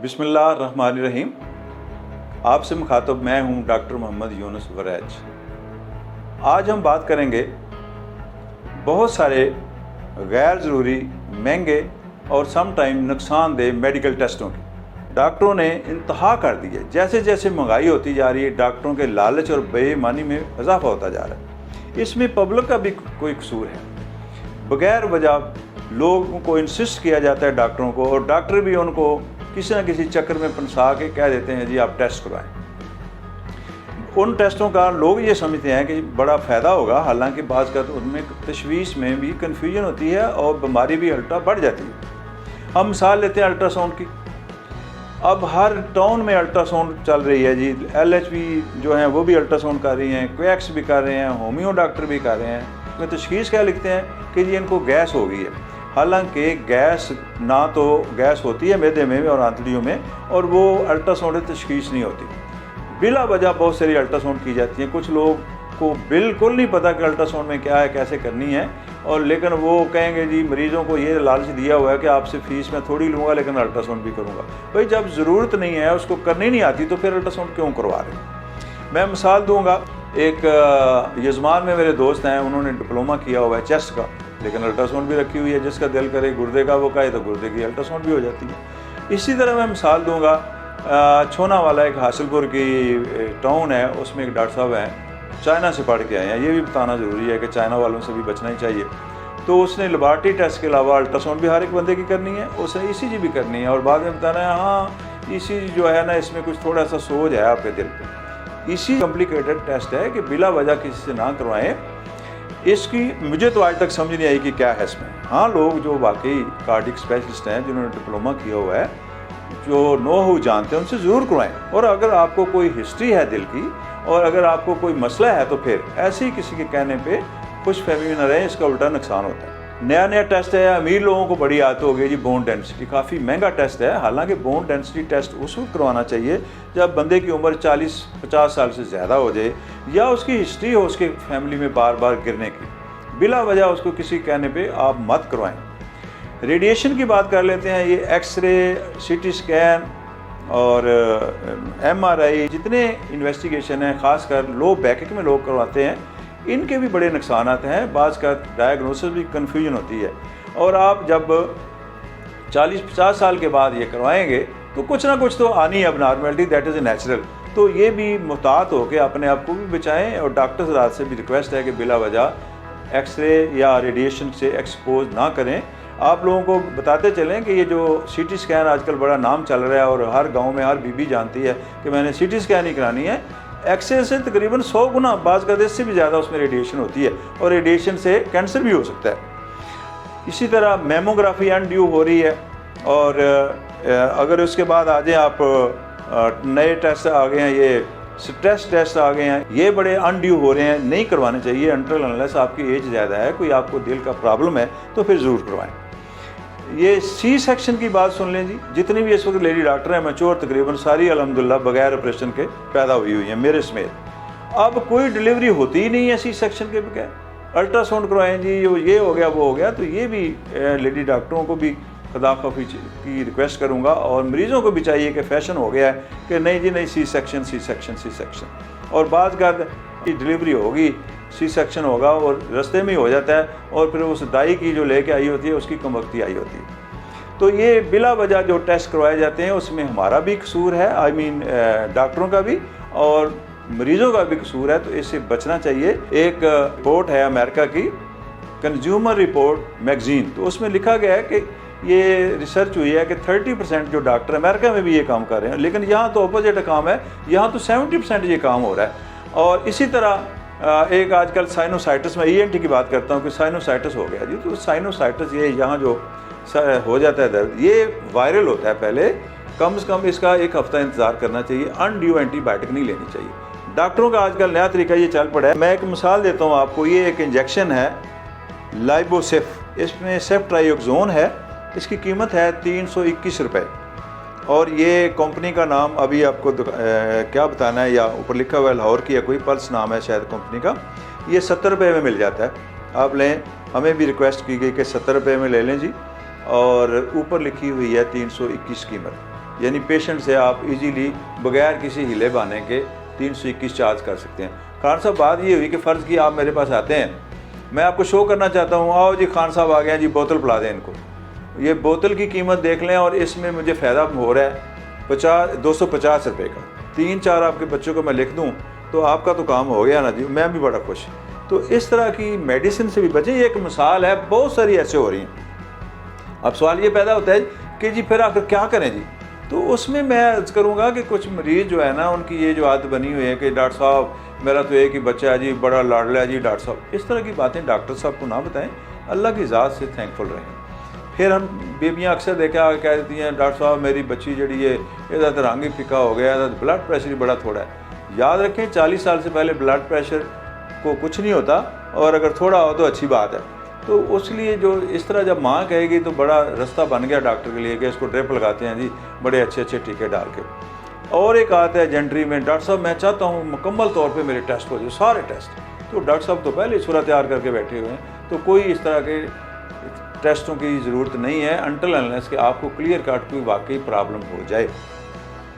बिस्मिल्लाहिर्रहमानिर्रहीम। आपसे मुखातब मैं हूं डॉक्टर मोहम्मद यूनुस वरैज। आज हम बात करेंगे बहुत सारे गैर ज़रूरी, महंगे और सम टाइम नुकसानदेह मेडिकल टेस्टों की। डॉक्टरों ने इंतहा कर दी है। जैसे जैसे महंगाई होती जा रही है, डॉक्टरों के लालच और बेईमानी में इजाफा होता जा रहा है। इसमें पब्लिक का भी कोई कसूर है। बगैर वजह लोगों को इंसिस्ट किया जाता है डॉक्टरों को, और डॉक्टर भी उनको किसी न किसी चक्कर में फंसा के कह देते हैं जी आप टेस्ट करवाएं। उन टेस्टों का लोग ये समझते हैं कि बड़ा फ़ायदा होगा, हालांकि बाज़ का तो उनमें तशवीश में भी कन्फ्यूजन होती है और बीमारी भी अल्ट्रा बढ़ जाती है। हम मिसाल लेते हैं अल्ट्रासाउंड की। अब हर टाउन में अल्ट्रासाउंड चल रही है जी। LHP जो हैं वो भी अल्ट्रासाउंड कर रही हैं, क्वैक्स भी कर रहे हैं, होम्यो डॉक्टर भी कर रहे हैं। उसमें तशखीस क्या लिखते हैं कि जी इनको गैस हो गई है। हालांकि गैस ना तो गैस होती है मैदे में और आंतड़ियों में, और वो अल्ट्रासाउंड तशखीस नहीं होती। बिला वजह बहुत सारी अल्ट्रासाउंड की जाती हैं। कुछ लोग को बिल्कुल नहीं पता कि अल्ट्रासाउंड में क्या है, कैसे करनी है, और लेकिन वो कहेंगे जी मरीज़ों को ये लालच दिया हुआ है कि आपसे फ़ीस मैं थोड़ी लूँगा लेकिन अल्ट्रासाउंड भी करूँगा। भाई जब ज़रूरत नहीं है, उसको करनी नहीं आती, तो फिर अल्ट्रासाउंड क्यों करवा रहे हैं। मैं मिसाल दूँगा, एक यजमान में मेरे दोस्त हैं, उन्होंने डिप्लोमा किया हुआ है चेस्ट का, लेकिन अल्ट्रासाउंड भी रखी हुई है। जिसका दिल करे गुर्दे का वो कहे तो गुर्दे की अल्ट्रासाउंड भी हो जाती है। इसी तरह मैं मिसाल दूंगा, छोना वाला एक हासिलपुर की टाउन है, उसमें एक डॉक्टर साहब हैं, चाइना से पढ़ के आए हैं। ये भी बताना ज़रूरी है कि चाइना वालों से भी बचना ही चाहिए। तो उसने लेबॉरेटरी टेस्ट के अलावा अल्ट्रासाउंड भी हर एक बंदे की करनी है, उसने ECG भी करनी है, और बाद में बताना है हाँ ECG जो है ना, इसमें कुछ थोड़ा सा सोज है आपके दिल पर। ECG कॉम्प्लिकेटेड टेस्ट है कि बिला वजह किसी से ना करवाएं। इसकी मुझे तो आज तक समझ नहीं आई कि क्या है इसमें। हाँ, लोग जो वाकई कार्डिक स्पेशलिस्ट हैं, जिन्होंने डिप्लोमा किया हुआ है, जो नो हाउ जानते हैं, उनसे ज़रूर करवाएं। और अगर आपको कोई हिस्ट्री है दिल की, और अगर आपको कोई मसला है, तो फिर ऐसे ही किसी के कहने पे खुशफहमी में न रहें, इसका उल्टा नुकसान होता है। नया टेस्ट है, अमीर लोगों को बड़ी आदत हो गई जी बोन डेंसिटी, काफ़ी महंगा टेस्ट है। हालांकि बोन डेंसिटी टेस्ट उस वक्त करवाना चाहिए जब बंदे की उम्र 40-50 साल से ज़्यादा हो जाए, या उसकी हिस्ट्री हो उसके फैमिली में बार बार गिरने की। बिला वजह उसको किसी कहने पे आप मत करवाएं। रेडिएशन की बात कर लेते हैं। ये एक्सरे, CT स्कैन और MRI, जितने इन्वेस्टिगेशन हैं, ख़ासकर लो बैक में लोग करवाते हैं, इनके भी बड़े नुकसान हैं। बाज़ का डायग्नोसिस भी कन्फ्यूजन होती है, और आप जब 40-50 साल के बाद ये करवाएंगे तो कुछ ना कुछ तो आनी है अब नॉर्मलिटी, दैट इज़ नेचुरल। तो ये भी मुहतात हो के अपने आप को भी बचाएं, और डॉक्टर हज़रात से भी रिक्वेस्ट है कि बिला वजह एक्सरे या रेडिएशन से एक्सपोज ना करें। आप लोगों को बताते चलें कि ये जो CT स्कैन आजकल बड़ा नाम चल रहा है, और हर गाँव में हर बीबी जानती है कि मैंने CT स्कैन ही करानी है। एक्सरे से तकरीबन 100 गुना, बाज़ का इससे भी ज़्यादा उसमें रेडिएशन होती है, और रेडिएशन से कैंसर भी हो सकता है। इसी तरह मेमोग्राफी अनड्यू हो रही है, और अगर उसके बाद आ जाए आप, नए टेस्ट आ गए हैं, ये स्ट्रेस टेस्ट आ गए हैं, ये बड़े अनड्यू हो रहे हैं, नहीं करवाने चाहिए अनटिल अनलेस आपकी एज ज़्यादा है, कोई आपको दिल का प्रॉब्लम है तो फिर ज़रूर करवाएं। ये C सेक्शन की बात सुन लें जी। जितनी भी इस वक्त लेडी डॉक्टर हैं मैच्योर, तकरीबन सारी अल्हम्दुलिल्लाह बगैर ऑपरेशन के पैदा हुई हैं, मेरे समेत। अब कोई डिलीवरी होती ही नहीं है C सेक्शन के बगैर। अल्ट्रासाउंड करवाएं जी, ये हो गया वो हो गया। तो ये भी लेडी डॉक्टरों को भी खुदा खफी की रिक्वेस्ट करूँगा, और मरीज़ों को भी चाहिए कि फ़ैशन हो गया है कि नहीं जी नहीं, C सेक्शन। और बाद का डिलीवरी होगी, C सेक्शन होगा, और रास्ते में ही हो जाता है, और फिर उस दाई की जो लेके आई होती है उसकी कमबख्ती आई होती है। तो ये बिला वजह जो टेस्ट करवाए जाते हैं, उसमें हमारा भी कसूर है, आई मीन डॉक्टरों का भी और मरीज़ों का भी कसूर है। तो इससे बचना चाहिए। एक रिपोर्ट है अमेरिका की, कंज्यूमर रिपोर्ट मैगजीन, तो उसमें लिखा गया है कि ये रिसर्च हुई है कि 30% जो डॉक्टर अमेरिका में भी ये काम कर रहे हैं, लेकिन यहाँ तो अपोजिट काम है, यहाँ तो 70% ये काम हो रहा है। और इसी तरह एक आजकल साइनोसाइटिस, में ENT की बात करता हूँ कि साइनोसाइटिस हो गया जी। तो साइनोसाइटिस ये यहाँ जो हो जाता है दर्द, ये वायरल होता है। पहले कम से कम इसका 1 हफ्ता इंतज़ार करना चाहिए। अनड्यू एंटीबायोटिक नहीं लेनी चाहिए। डॉक्टरों का आजकल नया तरीका ये चल पड़ा है। मैं एक मिसाल देता हूँ आपको। ये एक इंजेक्शन है लाइबोसिफ, इसमें सेफ्ट्राइक्सोन है। इसकी कीमत है 321 रुपये, और ये कंपनी का नाम अभी आपको क्या बताना है, या ऊपर लिखा हुआ है लाहौर की, या कोई पल्स नाम है शायद कंपनी का। ये 70 रुपये में मिल जाता है, आप लें। हमें भी रिक्वेस्ट की गई कि 70 रुपये में ले लें जी, और ऊपर लिखी हुई है 321 कीमत। यानी पेशेंट से आप इजीली बगैर किसी हिले बहाने के 321 चार्ज कर सकते हैं। खान साहब बात ये हुई कि फ़र्ज़ की आप मेरे पास आते हैं, मैं आपको शो करना चाहता हूँ, आओ जी खान साहब आ गए हैं जी, बोतल पिला दें इनको, ये बोतल की कीमत देख लें और इसमें मुझे फ़ायदा हो रहा है 250 रुपये का, 3-4 आपके बच्चों को मैं लिख दूँ तो आपका तो काम हो गया ना जी, मैं भी बड़ा खुश। तो इस तरह की मेडिसिन से भी बचें, ये एक मिसाल है, बहुत सारी ऐसे हो रही हैं। अब सवाल ये पैदा होता है कि जी फिर आखिर क्या करें जी, तो उसमें मैं अर्ज़ करूँगा कि कुछ मरीज़ जो है ना, उनकी ये जो आदत बनी हुई है कि डॉक्टर साहब मेरा तो एक ही बच्चा है जी, बड़ा लाडला है जी डॉक्टर साहब, इस तरह की बातें डॉक्टर साहब को ना बताएं, अल्लाह की ज़ात से थैंकफुल रहें। फिर हम बेबियाँ अक्सर देखा कह देती हैं डॉक्टर साहब मेरी बच्ची जड़ी है ਇਹਦਾ तो रंग ही फिका हो गया, ਇਹਦਾ ब्लड प्रेशर ही बड़ा थोड़ा है। याद रखें 40 साल से पहले ब्लड प्रेशर को कुछ नहीं होता, और अगर थोड़ा हो तो अच्छी बात है। तो उसलिए जो इस तरह जब माँ कहेगी तो बड़ा रास्ता बन गया डॉक्टर के लिए कि इसको ड्रिप लगाते हैं जी, बड़े अच्छे अच्छे टीके डाल के। और एक आता है जेंट्री में, डॉक्टर साहब मैं चाहता हूँ मुकम्मल तौर पे मेरे टेस्ट हो जाए, सारे टेस्ट। तो डॉक्टर साहब तो पहले ही सूरत तैयार करके बैठे हुए हैं, तो कोई इस तरह के टेस्टों की ज़रूरत नहीं है अनटिल अनलेस कि आपको क्लियर कट कोई वाकई प्रॉब्लम हो जाए।